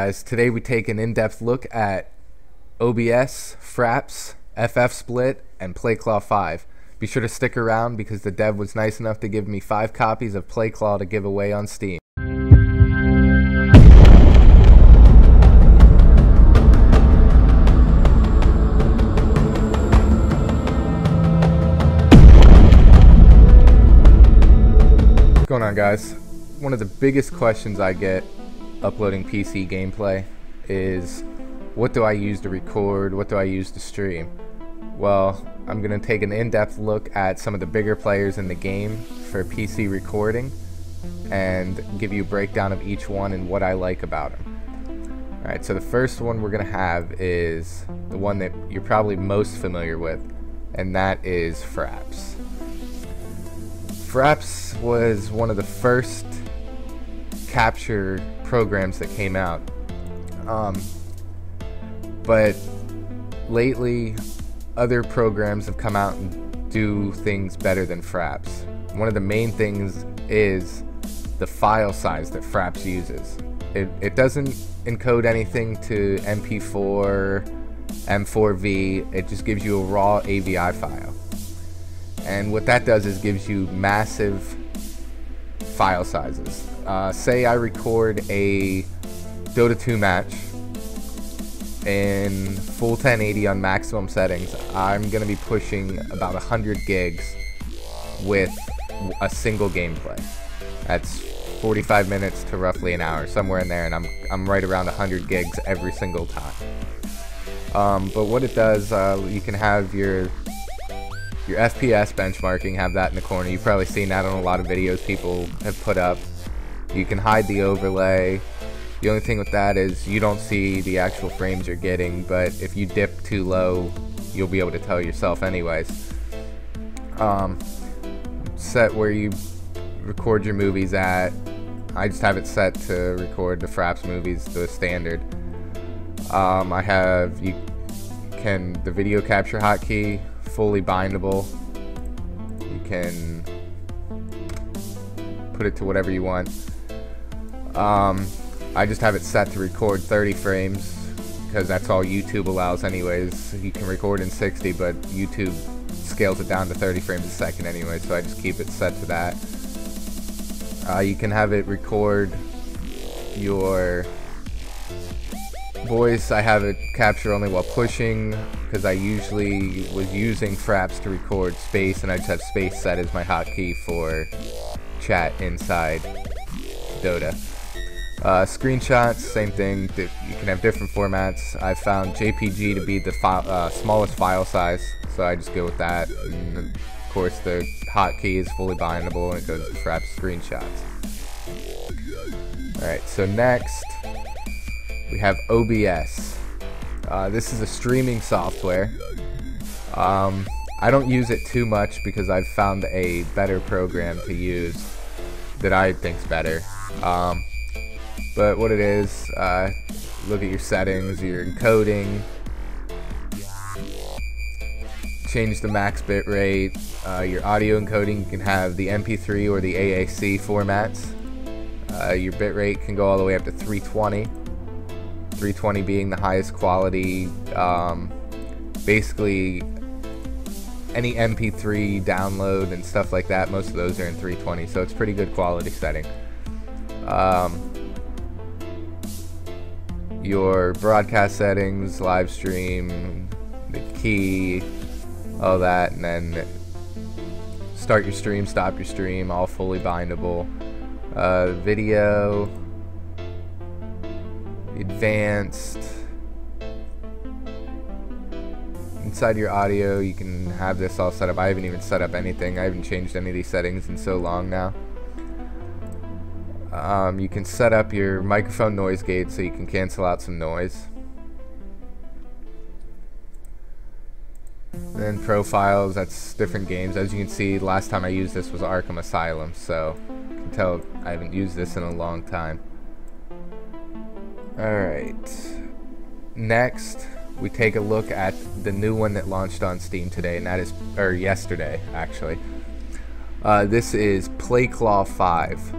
Guys, today we take an in-depth look at OBS, Fraps, FFSplit, and PlayClaw 5. Be sure to stick around because the dev was nice enough to give me 5 copies of PlayClaw to give away on Steam. What's going on, guys? One of the biggest questions I get uploading PC gameplay is, what do I use to record, what do I use to stream? Well, I'm going to take an in-depth look at some of the bigger players in the game for PC recording and give you a breakdown of each one and what I like about them. Alright, so the first one we're going to have is the one that you're probably most familiar with, and that is Fraps. Fraps was one of the first capture programs that came out, but lately other programs have come out and do things better than Fraps. One of the main things is the file size that Fraps uses. It doesn't encode anything to MP4, M4V, it just gives you a raw AVI file. And what that does is gives you massive file sizes. Say I record a Dota 2 match in full 1080 on maximum settings. I'm going to be pushing about 100 gigs with a single gameplay. That's 45 minutes to roughly an hour, somewhere in there, and I'm right around 100 gigs every single time. But what it does, you can have your FPS benchmarking, have that in the corner. You've probably seen that on a lot of videos people have put up. You can hide the overlay. The only thing with that is you don't see the actual frames you're getting, but if you dip too low, you'll be able to tell yourself anyways. Set where you record your movies at. I just have it set to record the Fraps movies, the standard. I have the video capture hotkey, fully bindable. You can put it to whatever you want. I just have it set to record 30 frames because that's all YouTube allows anyways. You can record in 60, but YouTube scales it down to 30 frames a second anyway, so I just keep it set to that. You can have it record your voice. I have it capture only while pushing because I usually was using Fraps to record space, and I just have space set as my hotkey for chat inside Dota. Screenshots, same thing. You can have different formats. I found JPG to be the smallest file size, so I just go with that. And of course, the hotkey is fully bindable, and it goes to Fraps screenshots. Alright, so next we have OBS. This is a streaming software. I don't use it too much because I've found a better program to use that I think's better. But what it is, look at your settings, your encoding, change the max bit rate, your audio encoding. You can have the MP3 or the AAC formats. Your bit rate can go all the way up to 320. 320 being the highest quality. Basically, any MP3 download and stuff like that, most of those are in 320, so it's pretty good quality setting. Your broadcast settings, live stream, the key, all that, and then start your stream, stop your stream, all fully bindable. Video, advanced. Inside your audio, you can have this all set up. I haven't even set up anything. I haven't changed any of these settings in so long now. You can set up your microphone noise gate so you can cancel out some noise. And then profiles, that's different games. As you can see, last time I used this was Arkham Asylum, so you can tell I haven't used this in a long time. Alright, next we take a look at the new one that launched on Steam today, and that is, or yesterday actually. This is PlayClaw 5.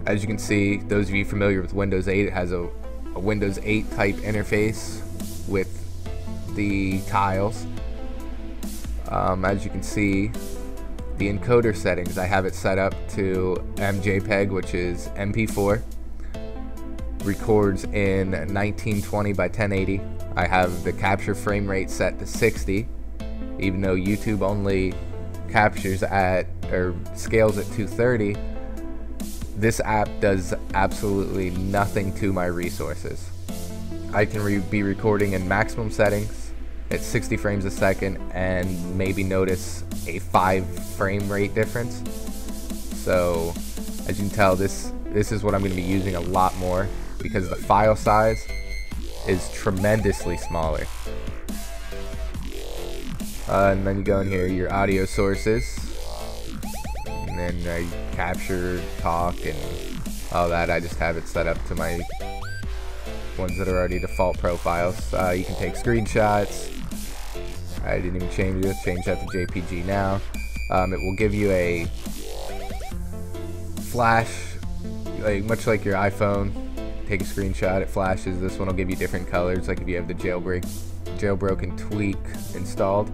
As you can see, those of you familiar with Windows 8, it has a Windows 8 type interface with the tiles. As you can see, the encoder settings, I have it set up to MJPEG, which is MP4. Records in 1920 by 1080. I have the capture frame rate set to 60, even though YouTube only captures at, or scales at 230. This app does absolutely nothing to my resources. I can be recording in maximum settings at 60 frames a second and maybe notice a 5 frame rate difference. So as you can tell, this is what I'm going to be using a lot more, because the file size is tremendously smaller. And then you go in here, your audio sources, and then you capture, talk, and all that. I just have it set up to my ones that are already default profiles. You can take screenshots. I didn't even change it. Change that to JPG now. It will give you a flash, much like your iPhone. Take a screenshot, it flashes. This one will give you different colors, like if you have the jailbroken tweak installed.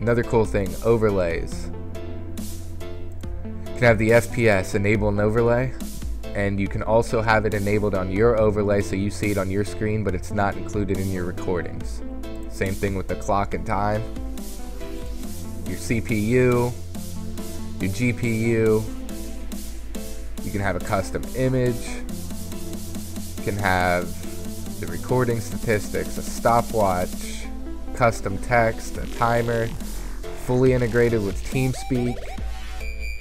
Another cool thing, overlays. You can have the FPS enable an overlay, and you can also have it enabled on your overlay so you see it on your screen, but it's not included in your recordings. Same thing with the clock and time. Your CPU, your GPU. You can have a custom image. You can have the recording statistics, a stopwatch, custom text, a timer, fully integrated with TeamSpeak,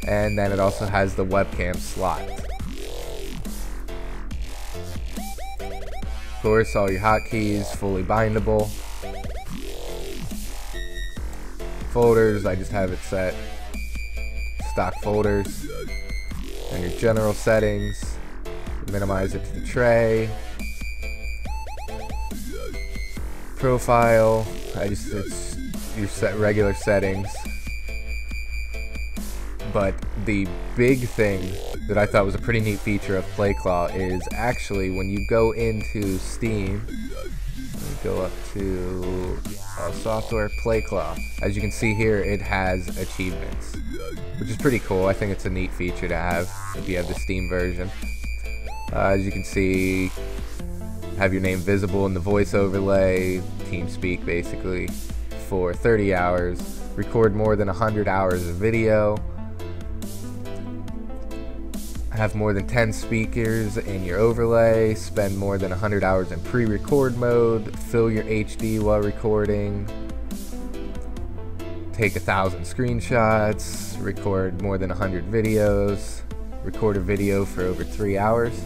and then it also has the webcam slot. Of course, all your hotkeys, fully bindable. Folders, I just have it set stock folders. And your general settings, minimize it to the tray. Profile, it's your regular settings. But the big thing that I thought was a pretty neat feature of PlayClaw is actually when you go into Steam, go up to software, PlayClaw. As you can see here, it has achievements, which is pretty cool. I think it's a neat feature to have if you have the Steam version. As you can see, have your name visible in the voice overlay, TeamSpeak basically, for 30 hours, record more than 100 hours of video, have more than 10 speakers in your overlay, spend more than 100 hours in pre-record mode, fill your HD while recording, take 1,000 screenshots, record more than 100 videos, record a video for over 3 hours.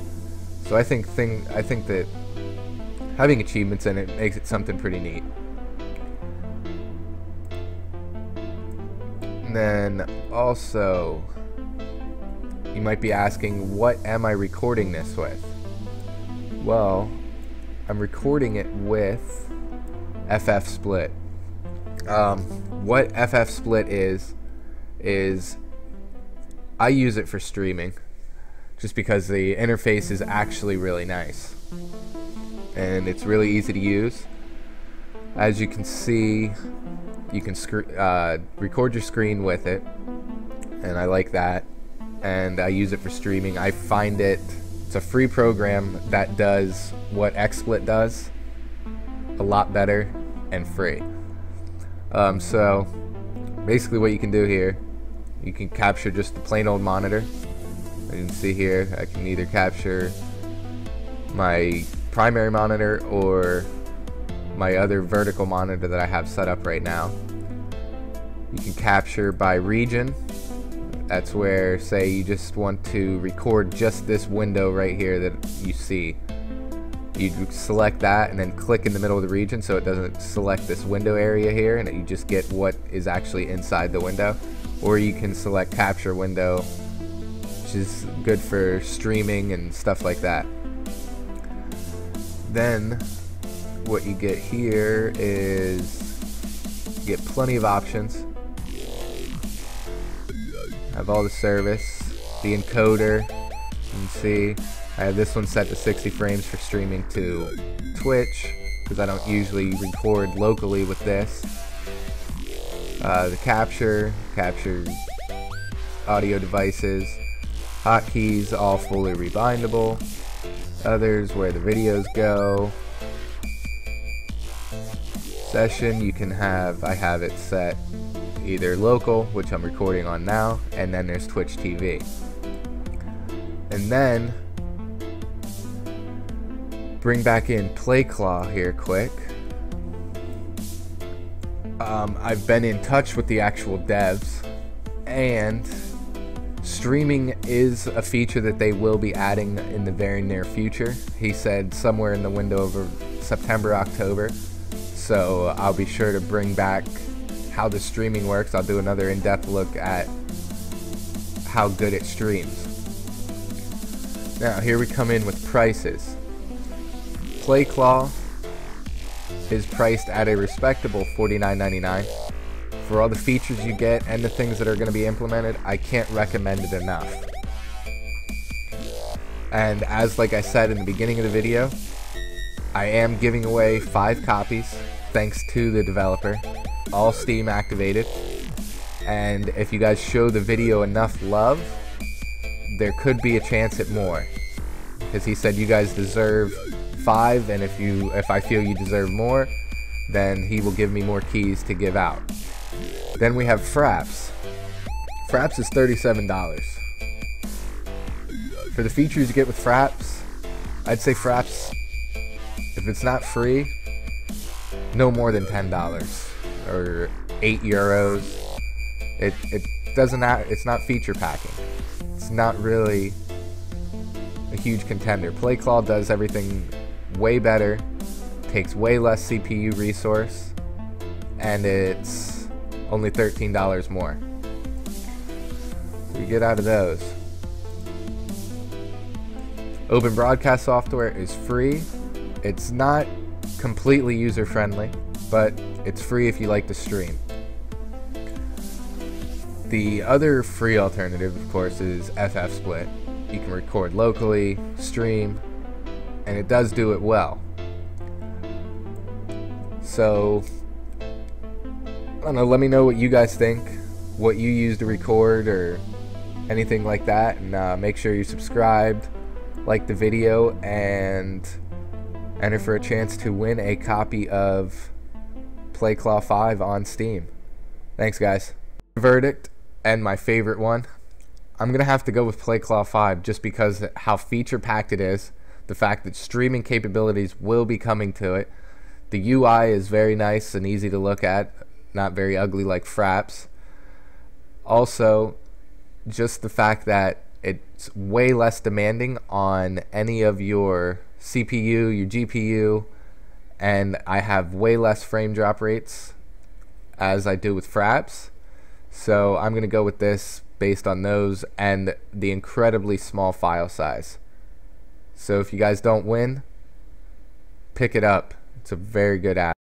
So I think that having achievements in it makes it something pretty neat. And then also, you might be asking, what am I recording this with? Well, I'm recording it with FFSplit. What FFSplit is I use it for streaming, just because the interface is actually really nice and it's really easy to use. As you can see, you can record your screen with it, and I like that, and I use it for streaming. I find it's a free program that does what XSplit does a lot better and free. So basically what you can do here, you can capture just the plain old monitor. As you can see here, I can either capture my primary monitor or my other vertical monitor that I have set up right now. You can capture by region. That's where, say, you just want to record just this window right here that you see. You select that and then click in the middle of the region so it doesn't select this window area here, and you just get what is actually inside the window. Or you can select capture window, which is good for streaming and stuff like that. Then what you get here is you get plenty of options. Have all the service, the encoder. You can see I have this one set to 60 frames for streaming to Twitch, because I don't usually record locally with this. The capture audio devices, hotkeys, all fully rebindable. Others, where the videos go. Session, you can have, I have it set either local, which I'm recording on now, and then there's Twitch TV. And then bring back in PlayClaw here quick. I've been in touch with the actual devs, and streaming is a feature that they will be adding in the very near future. He said somewhere in the window of September, October. So I'll be sure to bring back how the streaming works. I'll do another in-depth look at how good it streams. Now here we come in with prices. PlayClaw is priced at a respectable $49.99. For all the features you get and the things that are going to be implemented, I can't recommend it enough. And as like I said in the beginning of the video, I am giving away 5 copies thanks to the developer, all Steam activated. And if you guys show the video enough love, there could be a chance at more, because he said you guys deserve 5, and if I feel you deserve more, then he will give me more keys to give out. Then we have Fraps. Fraps is $37. For the features you get with Fraps, I'd say Fraps, if it's not free, no more than $10 or €8. It's not feature packing. It's not really a huge contender. PlayClaw does everything way better, takes way less CPU resource, and it's only $13 more. So you get out of those. Open Broadcast software is free. It's not completely user-friendly, but it's free if you like to stream. The other free alternative, of course, is FFSplit. You can record locally, stream, and it does do it well. So, I don't know, let me know what you guys think, what you use to record or anything like that, and make sure you're subscribed, like the video, and enter for a chance to win a copy of PlayClaw 5 on Steam. Thanks, guys. Verdict, and my favorite one, I'm gonna have to go with PlayClaw 5 just because how feature-packed it is, the fact that streaming capabilities will be coming to it. The UI is very nice and easy to look at, not very ugly like Fraps. Also, just the fact that it's way less demanding on any of your CPU, your GPU, and I have way less frame drop rates as I do with Fraps. So I'm going to go with this based on those and the incredibly small file size. So if you guys don't win, pick it up. It's a very good app.